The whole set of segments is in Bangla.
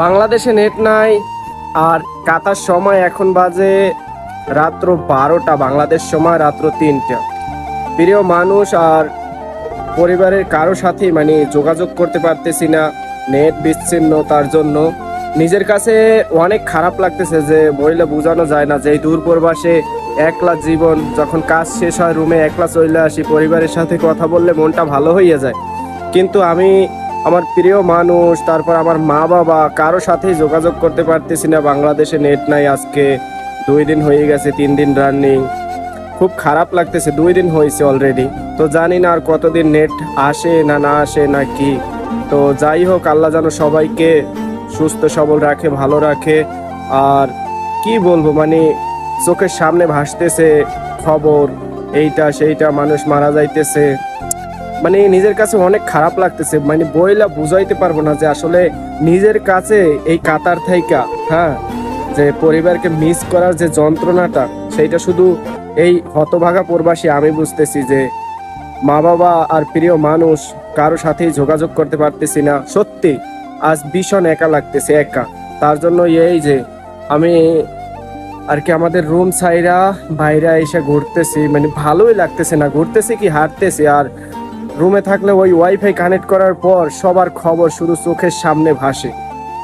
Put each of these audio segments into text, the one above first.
বাংলাদেশে নেট নাই। আর কাতার সময় এখন বাজে রাত্র 12টা, বাংলাদেশ সময় রাত্র 3টা। প্রিয় মানুষ আর পরিবারের কারো সাথেই যোগাযোগ করতে পারতেছি না, নেট বিচ্ছিন্ন। তার জন্য নিজের কাছে অনেক খারাপ লাগতেছে, যে বইলে বোঝানো যায় না। যে এই দূর প্রবাসে একলা জীবন, যখন কাজ শেষ হয় রুমে একলা চলে আসি, পরিবারের সাথে কথা বললে মনটা ভালো হয়ে যায়। কিন্তু আমি আমার প্রিয় মানুষ, তারপর আমার মা বাবা, কারো সাথেই যোগাযোগ করতে পারতেছি না। বাংলাদেশে নেট নাই, আজকে 2 দিন হয়ে গেছে, 3 দিন রানিং। খুব খারাপ লাগতেছে, 2 দিন হয়েছে অলরেডি। তো জানি না আর কতদিন নেট আসে না না আসে না কি। তো যাই হোক, আল্লাহ যেন সবাইকে সুস্থ সবল রাখে, ভালো রাখে। আর কি বলবো, চোখের সামনে ভাসতেছে খবর, এইটা সেইটা, মানুষ মারা যাইতেছে। নিজের কাছে অনেক খারাপ লাগতেছে, বইলা বুঝাইতে পারবো না যে আসলে নিজের কাছে এই কাতার থাইকা, হ্যাঁ, যে পরিবারকে মিস করার যে যন্ত্রণাটা, সেইটা শুধু এই হতভাগা প্রবাসী আমি বুঝতেছি। যে মা বাবা আর প্রিয় মানুষ কারো সাথেই যোগাযোগ করতে পারতেছি না। সত্যি আজ ভীষণ একা লাগতেছে, একা। তার জন্য এই যে আমি আর কি আমাদের রুম ছাইরা বাইরে এসে ঘুরতেছি, ভালোই লাগতেছে না, ঘুরতেছি কি হাঁটতেছি। আর রুমে থাকলে ওই ওয়াইফাই কানেক্ট করার পর সবার খবর শুধু চোখের সামনে ভাসে।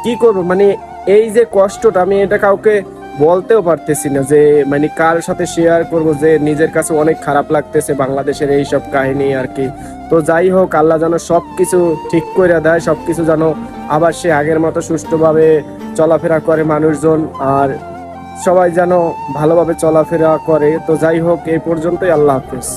কি করবো, এই যে কষ্টটা, আমি এটা কাউকে বলতেও পারতেছি না, যে কার সাথে শেয়ার করব, যে নিজের কাছে অনেক খারাপ লাগতেছে বাংলাদেশের এই সব কাহিনী আর কি। তো যাই হোক, আল্লাহ যেন সবকিছু ঠিক করে দেয়, সবকিছু যেন আবার সে আগের মতো সুষ্ঠুভাবে চলাফেরা করে মানুষজন, আর সবাই যেন ভালোভাবে চলাফেরা করে। তো যাই হোক, এই পর্যন্তই। আল্লাহ হাফেজ।